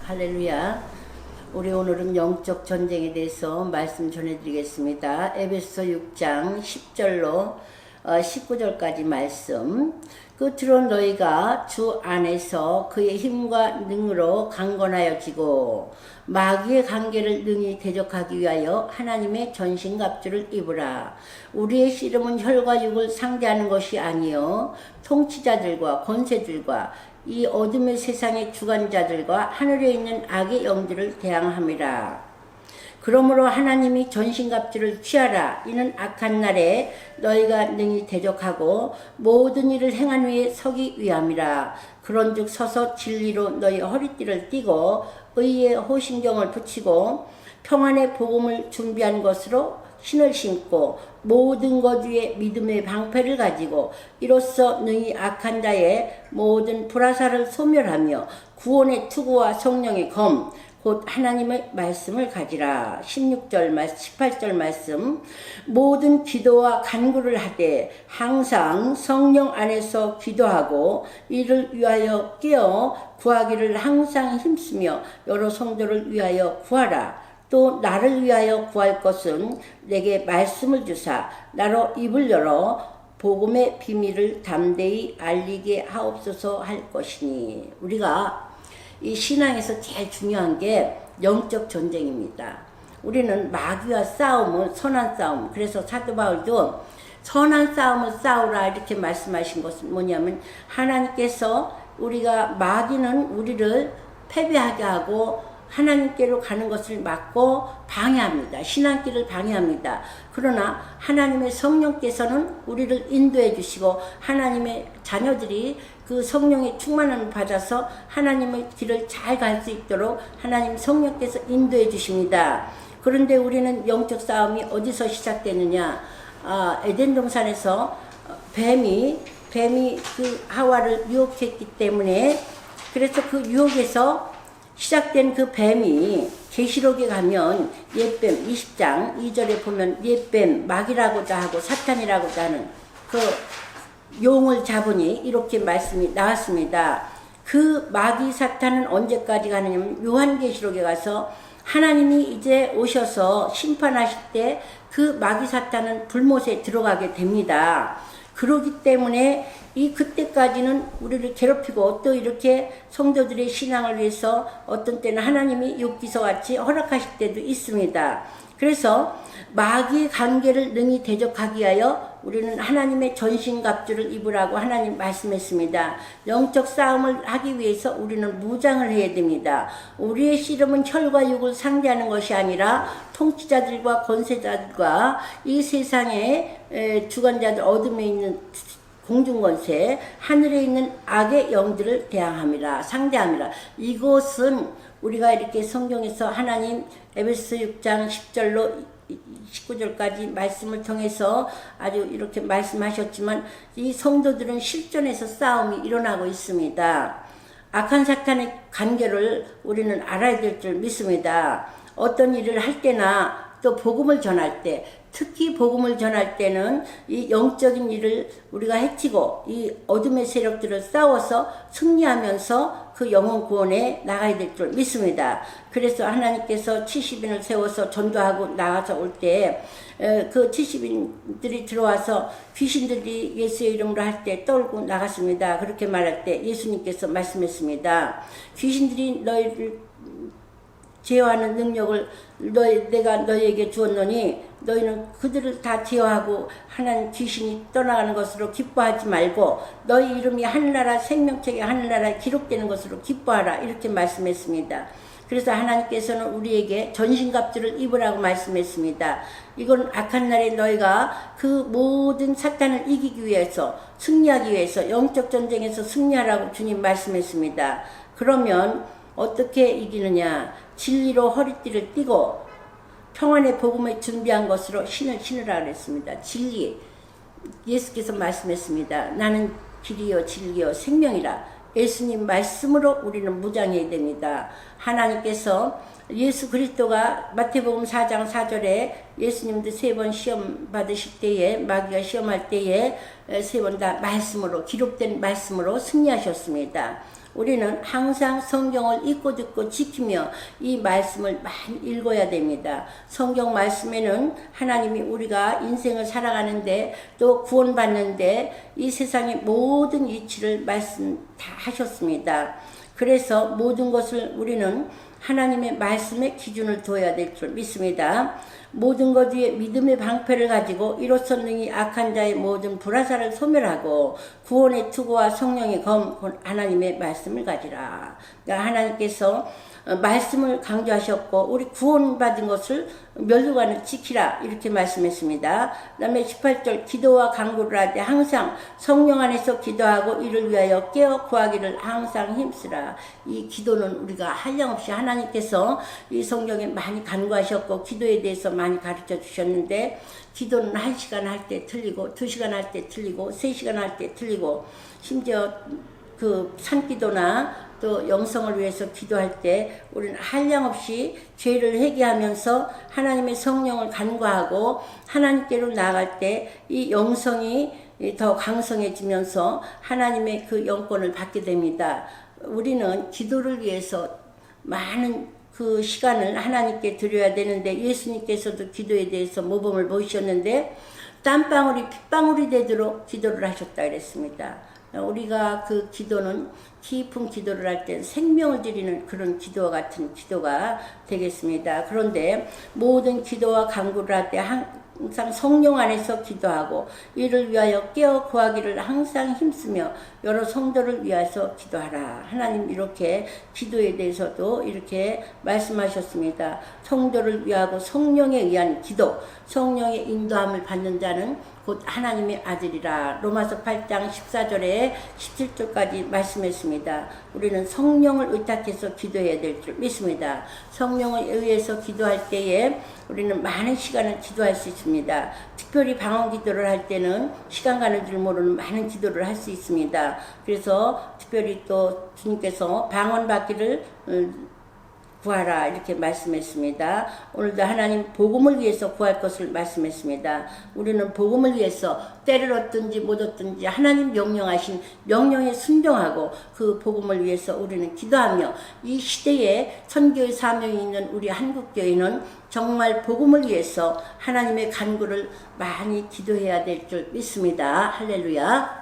할렐루야. 우리 오늘은 영적 전쟁에 대해서 말씀 전해드리겠습니다. 에베소 6장 10절로 19절까지 말씀. 끝으로 너희가 주 안에서 그의 힘과 능으로 강건하여지고 마귀의 관계를 능히 대적하기 위하여 하나님의 전신갑주를 입으라. 우리의 씨름은 혈과 육을 상대하는 것이 아니요 통치자들과 권세들과 이 어둠의 세상의 주관자들과 하늘에 있는 악의 영들을 대항함이라. 그러므로 하나님이 전신갑주를 취하라. 이는 악한 날에 너희가 능히 대적하고 모든 일을 행한 후에 서기 위함이라. 그런즉 서서 진리로 너희 허리띠를 띠고 의의 호신경을 붙이고 평안의 복음을 준비한 것으로 신을 신고 모든 것 위에 믿음의 방패를 가지고 이로써 능히 악한 자의 모든 불화살을 소멸하며 구원의 투구와 성령의 검 곧 하나님의 말씀을 가지라. 16절 말씀, 18절 말씀. 모든 기도와 간구를 하되 항상 성령 안에서 기도하고 이를 위하여 깨어 구하기를 항상 힘쓰며 여러 성도를 위하여 구하라. 또 나를 위하여 구할 것은 내게 말씀을 주사 나로 입을 열어 복음의 비밀을 담대히 알리게 하옵소서 할 것이니. 우리가 이 신앙에서 제일 중요한 게 영적 전쟁입니다. 우리는 마귀와 싸움은 선한 싸움. 그래서 사도 바울도 선한 싸움을 싸우라 이렇게 말씀하신 것은 뭐냐면 하나님께서 우리가 마귀는 우리를 패배하게 하고 하나님께로 가는 것을 막고 방해합니다. 신앙길을 방해합니다. 그러나 하나님의 성령께서는 우리를 인도해 주시고 하나님의 자녀들이 그 성령의 충만함을 받아서 하나님의 길을 잘 갈 수 있도록 하나님 성령께서 인도해 주십니다. 그런데 우리는 영적 싸움이 어디서 시작되느냐? 에덴 동산에서 뱀이 그 하와를 유혹했기 때문에 그래서 그 유혹에서 시작된 그 뱀이 계시록에 가면 옛뱀 20장 2절에 보면 옛뱀 마귀라고도 하고 사탄이라고도 하는 그 용을 잡으니 이렇게 말씀이 나왔습니다. 그 마귀 사탄은 언제까지 가느냐면 요한계시록에 가서 하나님이 이제 오셔서 심판하실 때 그 마귀 사탄은 불못에 들어가게 됩니다. 그러기 때문에 이 그때까지는 우리를 괴롭히고 또 이렇게 성도들의 신앙을 위해서 어떤 때는 하나님이 욥기서 같이 허락하실 때도 있습니다. 그래서 마귀의 관계를 능히 대적하기 위하여 우리는 하나님의 전신갑주를 입으라고 하나님 말씀했습니다. 영적 싸움을 하기 위해서 우리는 무장을 해야 됩니다. 우리의 씨름은 혈과 육을 상대하는 것이 아니라 통치자들과 권세자들과 이 세상의 주관자들 어둠에 있는 공중권세 하늘에 있는 악의 영들을 대항함이라 상대함이라. 이것은 우리가 이렇게 성경에서 하나님 에베소 6장 10절로 19절까지 말씀을 통해서 아주 이렇게 말씀하셨지만 이 성도들은 실존에서 싸움이 일어나고 있습니다. 악한 사탄의 관계를 우리는 알아야 될 줄 믿습니다. 어떤 일을 할 때나 또 복음을 전할 때 특히 복음을 전할 때는 이 영적인 일을 우리가 해치고 이 어둠의 세력들을 싸워서 승리하면서 그 영혼 구원에 나가야 될 줄 믿습니다. 그래서 하나님께서 70인을 세워서 전도하고 나가서 올 때 그 70인들이 들어와서 귀신들이 예수의 이름으로 할 때 떨고 나갔습니다. 그렇게 말할 때 예수님께서 말씀했습니다. 귀신들이 너희를 제어하는 능력을 내가 너희에게 주었노니 너희는 그들을 다 제어하고 하나님 귀신이 떠나가는 것으로 기뻐하지 말고 너희 이름이 하늘나라 생명책에 하늘나라에 기록되는 것으로 기뻐하라 이렇게 말씀했습니다. 그래서 하나님께서는 우리에게 전신갑주를 입으라고 말씀했습니다. 이건 악한 날에 너희가 그 모든 사탄을 이기기 위해서 승리하기 위해서 영적 전쟁에서 승리하라고 주님 말씀했습니다. 그러면 어떻게 이기느냐? 진리로 허리띠를 띠고 평안의 복음을 준비한 것으로 신을 신으라 그랬습니다. 진리. 예수께서 말씀했습니다. 나는 길이요 진리요 생명이라. 예수님 말씀으로 우리는 무장해야 됩니다. 하나님께서 예수 그리스도가 마태복음 4장 4절에 예수님도 3번 시험 받으실 때에 마귀가 시험할 때에 3번 다 말씀으로 기록된 말씀으로 승리하셨습니다. 우리는 항상 성경을 읽고 듣고 지키며 이 말씀을 많이 읽어야 됩니다. 성경 말씀에는 하나님이 우리가 인생을 살아가는데 또 구원받는데 이 세상의 모든 이치를 말씀 다 하셨습니다. 그래서 모든 것을 우리는 하나님의 말씀에 기준을 둬야 될 줄 믿습니다. 모든 것 위에 믿음의 방패를 가지고 이로써 능히 악한 자의 모든 불화살을 소멸하고 구원의 투구와 성령의 검 하나님의 말씀을 가지라. 그러니까 하나님께서 말씀을 강조하셨고 우리 구원받은 것을 멸류관을 지키라 이렇게 말씀했습니다. 그 다음에 18절 기도와 간구를 하되 항상 성령 안에서 기도하고 이를 위하여 깨어 구하기를 항상 힘쓰라. 이 기도는 우리가 한량없이 하나님께서 이 성경에 많이 간구하셨고 기도에 대해서 많이 가르쳐 주셨는데 기도는 1시간 할 때 틀리고 2시간 할 때 틀리고 3시간 할 때 틀리고 심지어 그 산기도나 또 영성을 위해서 기도할 때 우리는 한량없이 죄를 회개하면서 하나님의 성령을 간구하고 하나님께로 나아갈 때 이 영성이 더 강성해지면서 하나님의 그 영권을 받게 됩니다. 우리는 기도를 위해서 많은 그 시간을 하나님께 드려야 되는데 예수님께서도 기도에 대해서 모범을 보이셨는데 땀방울이 핏방울이 되도록 기도를 하셨다 그랬습니다. 우리가 그 기도는 깊은 기도를 할 때 생명을 드리는 그런 기도와 같은 기도가 되겠습니다. 그런데 모든 기도와 간구를 할 때 항상 성령 안에서 기도하고 이를 위하여 깨어 구하기를 항상 힘쓰며 여러 성도를 위해서 기도하라. 하나님 이렇게 기도에 대해서도 이렇게 말씀하셨습니다. 성도를 위하고 성령에 의한 기도, 성령의 인도함을 받는 자는 곧 하나님의 아들이라. 로마서 8장 14절에 17절까지 말씀했습니다. 우리는 성령을 의탁해서 기도해야 될 줄 믿습니다. 성령에 의해서 기도할 때에 우리는 많은 시간을 기도할 수 있습니다. 특별히 방언 기도를 할 때는 시간 가는 줄 모르는 많은 기도를 할 수 있습니다. 그래서 특별히 또 주님께서 방언 받기를 구하라 이렇게 말씀했습니다. 오늘도 하나님 복음을 위해서 구할 것을 말씀했습니다. 우리는 복음을 위해서 때를 얻든지 못 얻든지 하나님 명령하신 명령에 순종하고 그 복음을 위해서 우리는 기도하며 이 시대에 선교의 사명이 있는 우리 한국교회는 정말 복음을 위해서 하나님의 간구를 많이 기도해야 될 줄 믿습니다. 할렐루야.